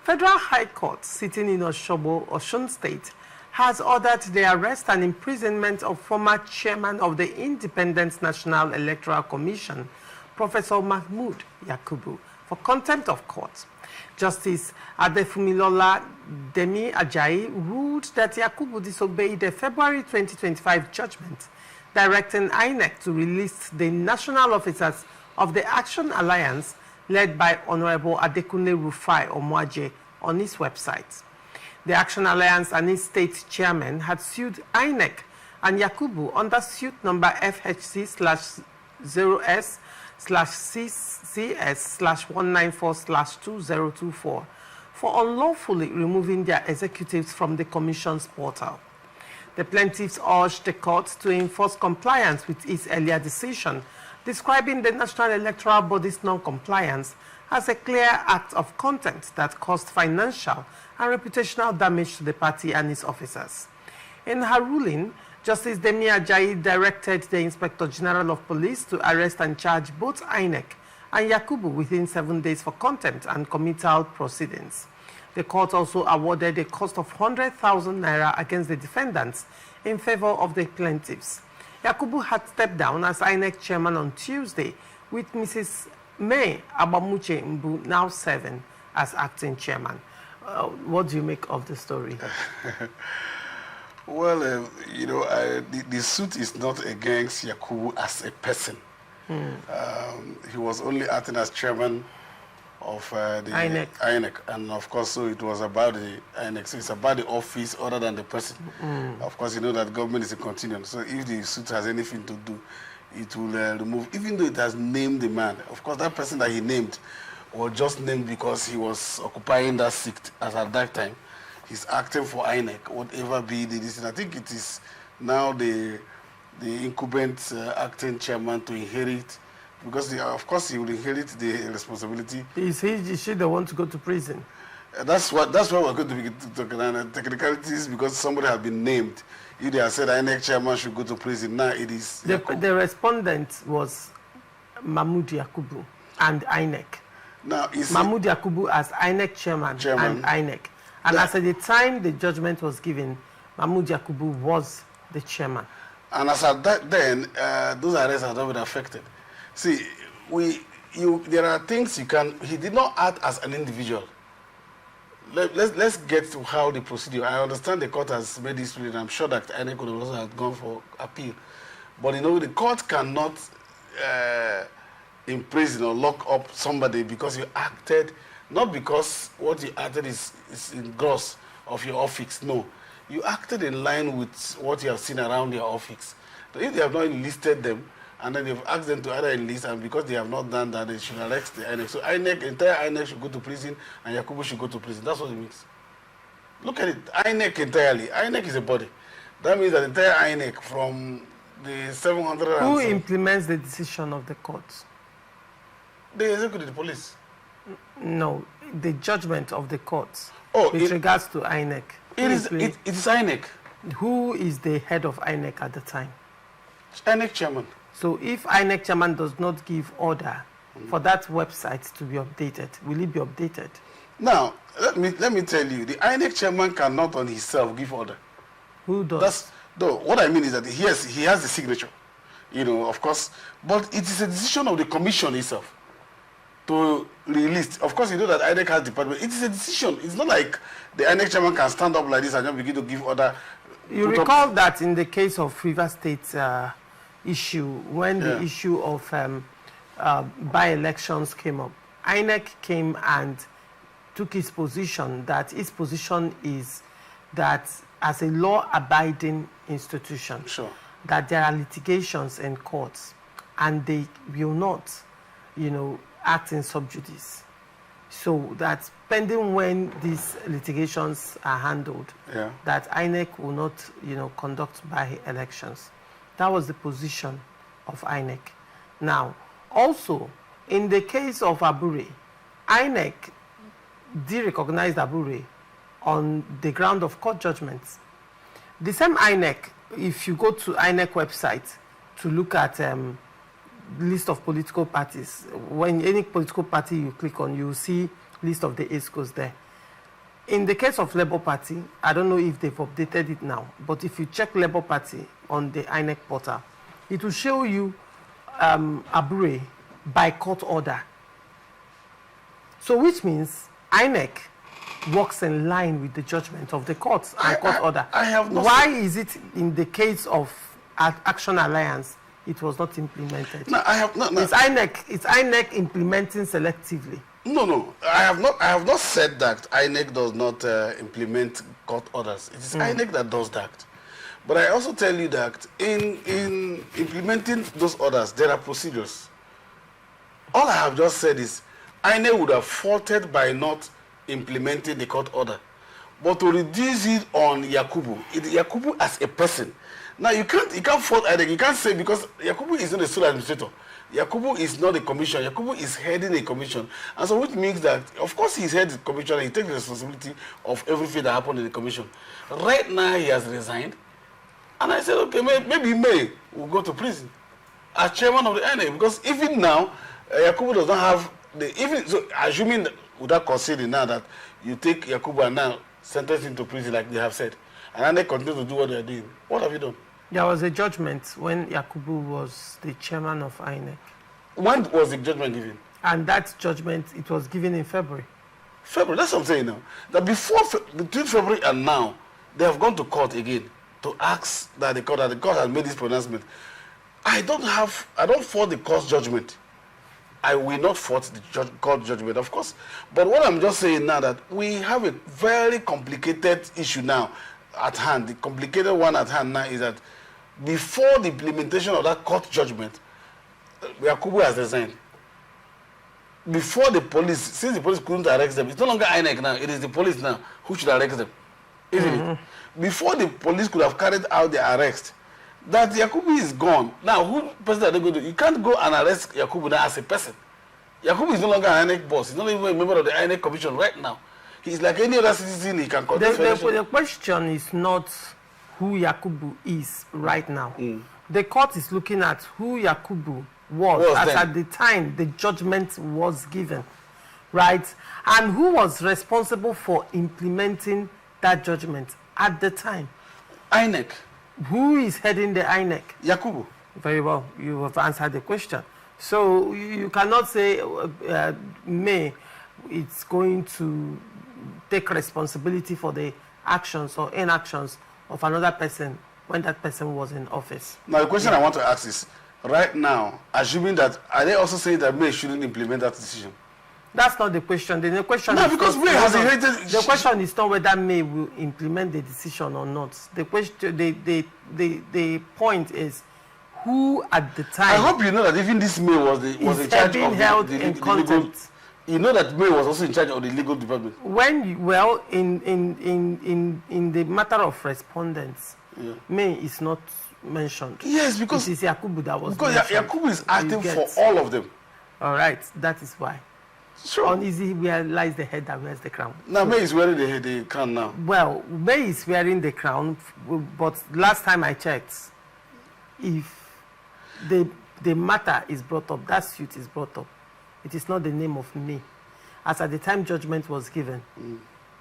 Federal High Court, sitting in Osogbo, Osun State, has ordered the arrest and imprisonment of former chairman of the Independent National Electoral Commission, Professor Mahmood Yakubu, for contempt of court. Justice Adefumilola Demi Ajayi ruled that Yakubu disobeyed the February 2025 judgment directing INEC to release the national officers of the Action Alliance led by Honorable Adekunle Rufai Omoaje on his website. The Action Alliance and its state chairman had sued INEC and Yakubu under suit number FHC/0S/CCS/194/2024 for unlawfully removing their executives from the Commission's portal. The plaintiffs urged the court to enforce compliance with its earlier decision, describing the National Electoral Body's non-compliance as a clear act of contempt that caused financial and reputational damage to the party and its officers. In her ruling, Justice Demi Ajayi directed the Inspector General of Police to arrest and charge both INEC and Yakubu within 7 days for contempt and committal proceedings. The court also awarded a cost of 100,000 naira against the defendants in favor of the plaintiffs. Yakubu had stepped down as INEC chairman on Tuesday, with Mrs. May Abamuche Mbu now serving as acting chairman. What do you make of the story? Well, the suit is not against Yakubu as a person. He was only acting as chairman of the INEC. And of course, so it was about the INEC. So it's about the office other than the person. Of course, you know that government is a continuum. So if the suit has anything to do, it will remove, even though it has named the man. Of course, that person that he named was just named because he was occupying that seat at that time. He's acting for INEC, whatever be the decision. I think it is now the incumbent acting chairman to inherit, because of course he will inherit the responsibility. Is she the one to go to prison? That's what we're going to be talking about, technicalities, because somebody has been named. If they have said INEC chairman should go to prison, now it is the respondent was Mahmood Yakubu and INEC. Now Mahmood Yakubu as INEC chairman and INEC. And as at the time the judgment was given, Mahmood Yakubu was the chairman. And as at that then, those arrests have not been affected. See, there are things you can. He did not act as an individual. Let's get to how the procedure. I understand the court has made this ruling. I'm sure that INEC could also have gone for appeal, but the court cannot imprison or lock up somebody because you acted, not because what you acted is in gross of your office. No, you acted in line with what you have seen around your office. So if they have not enlisted them, and then they've asked them to either enlist, and because they have not done that, they should arrest the INEC. So entire INEC should go to prison, and Yakubu should go to prison. That's what it means. Look at it, INEC entirely. INEC is a body. That means that entire INEC from the 700... Who implements the decision of the courts? The executive police. No, the judgment of the courts with regards to INEC. It is INEC. Who is the head of INEC at the time? INEC chairman. So if INEC chairman does not give order for that website to be updated, will it be updated? Now, let me tell you, the INEC chairman cannot on himself give order. Who does? What I mean is that he has the signature, of course, but it is a decision of the commission itself to release. Of course, you know that INEC has department. It is a decision. It's not like the INEC chairman can stand up like this and just begin to give order. You recall that in the case of River State issue, when the issue of by-elections came up, INEC came and took his position that its position is that as a law-abiding institution, that there are litigations in courts and they will not, act in sub judice. So that pending when these litigations are handled, that INEC will not, conduct by-elections. That was the position of INEC. Now, also, in the case of Abure, INEC did recognize Abure on the ground of court judgments. The same INEC, if you go to INEC website to look at list of political parties, when any political party you click on, you will see list of the ESCOs there. In the case of Labour Party, I don't know if they've updated it now, but if you check Labour Party on the INEC portal, it will show you Abure by court order. So which means INEC works in line with the judgment of the courts and court order. I have not. Why is it in the case of Action Alliance it was not implemented? No, I have not. No. It's INEC implementing selectively. No. I have not said that INEC does not implement court orders. It is INEC that does that. But I also tell you that in implementing those orders, there are procedures. All I have just said is INEC would have faulted by not implementing the court order. But to reduce it on Yakubu, Yakubu as a person. Now you can't fault INEC. You can't say because Yakubu is not a sole administrator. Yakubu is not a commission. Yakubu is heading a commission. And so which means that, of course, he's head the commission and he takes the responsibility of everything that happened in the commission. Right now, he has resigned. And I said, okay, maybe May will go to prison as chairman of the INEC. Because even now, Yakubu does not have so assuming that, without considering now that you take Yakubu and now sentence him to prison like they have said, and INEC continue to do what they are doing, what have you done? There was a judgment when Yakubu was the chairman of INEC. When was the judgment given? And that judgment, it was given in February. February, that's what I'm saying now. That between February and now, they have gone to court again to ask that the court has made this pronouncement. I don't fault the court's judgment. I will not fault the court judgment, of course. But what I'm just saying now that we have a very complicated issue now at hand. The complicated one at hand now is that before the implementation of that court judgment, Yakubu has resigned. Before the police, since the police couldn't arrest them, it's no longer INEC now, it is the police now who should arrest them. Isn't it? Before the police could have carried out the arrest, that Yakubu is gone. Now, who person are they going to do? You can't go and arrest Yakubu now as a person. Yakubu is no longer an INEC boss. He's not even a member of the INEC commission right now. He's like any other citizen, he can contest. The question is not who Yakubu is right now. The court is looking at who Yakubu was at the time the judgment was given, right? And who was responsible for implementing that judgment at the time? INEC. Who is heading the INEC? Yakubu. Very well, you have answered the question. So you cannot say May it's going to take responsibility for the actions or inactions of another person when that person was in office. Now the question I want to ask is, right now, assuming that, are they also saying that May shouldn't implement that decision? That's not the question. The question no, is because May has inherited. The question is not whether May will implement the decision or not. The question, the point is, who at the time? I hope you know that even this May was in charge of the legal. You know that May was also in charge of the legal department. In the matter of respondents, May is not mentioned. Yes, because it is Yakubu that was. Because Yakubu is acting for all of them. All right, that is why. Sure. Uneasy where lies the head that wears the crown. Now May is wearing the crown now. Well, May is wearing the crown, but last time I checked, if the matter is brought up, that suit is brought up, it is not the name of May. As at the time judgment was given,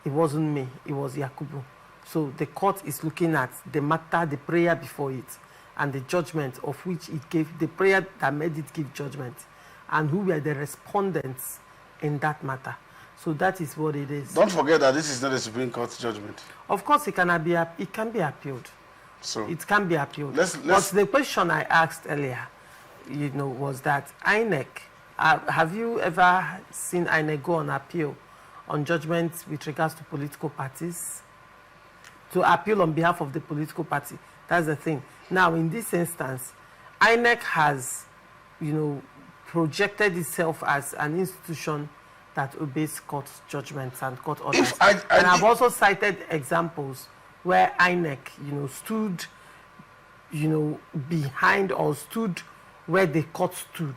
it wasn't May, it was Yakubu. So the court is looking at the matter, the prayer before it, and the judgment of which it gave, the prayer that made it give judgment, and who were the respondents in that matter. So that is what it is. Don't forget that this is not a Supreme Court judgment. Of course, it can be appealed. So it can be appealed. Let's but the question I asked earlier, was that INEC, have you ever seen INEC go on appeal on judgments with regards to political parties? To appeal on behalf of the political party. That's the thing. Now, in this instance, INEC has, projected itself as an institution that obeys court judgments and court orders. And I've also cited examples where INEC, stood, behind or stood where the court stood.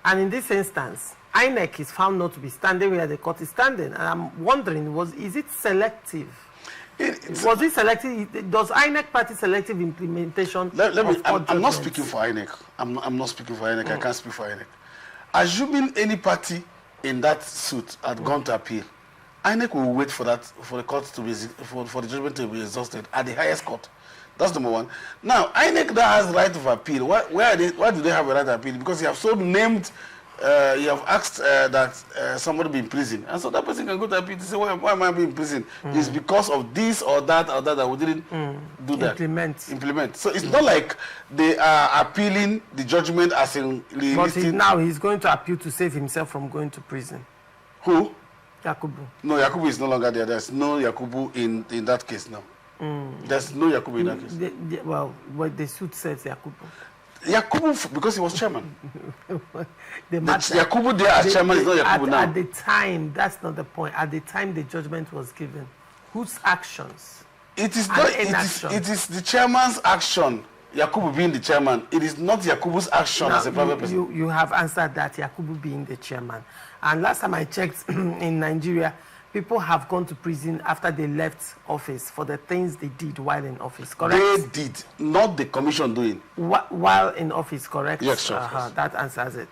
And in this instance, INEC is found not to be standing where the court is standing. And I'm wondering, is it selective? Was it selective? Does INEC party selective implementation? I'm not speaking for INEC. I'm not speaking for INEC. I can't speak for INEC. Assuming any party in that suit had gone to appeal, INEC will wait for that, for the court to be, for the judgment to be exhausted at the highest court. That's number one. Now, INEC that has right of appeal. Why do they have a right of appeal? Because you have so named, you have asked that somebody be in prison. And so that person can go to appeal to say, why am I being in prison? It's because of this or that we didn't do that. Implement. So it's not like they are appealing the judgment as in... But now he's going to appeal to save himself from going to prison. Who? Yakubu. No, Yakubu is no longer there. There's no Yakubu in that case now. There's no Yakubu in that case. Well, what the suit says Yakubu. Yakubu, because he was chairman. Yakubu there as chairman is not Yakubu now. At the time, that's not the point. At the time the judgment was given, whose actions? It is not. It is the chairman's action. Yakubu being the chairman. It is not Yakubu's action as a private person. You have answered that, Yakubu being the chairman. And last time I checked, in Nigeria, people have gone to prison after they left office for the things they did while in office, correct? They did, not the commission doing. While in office, correct? Yes, sure. That answers it.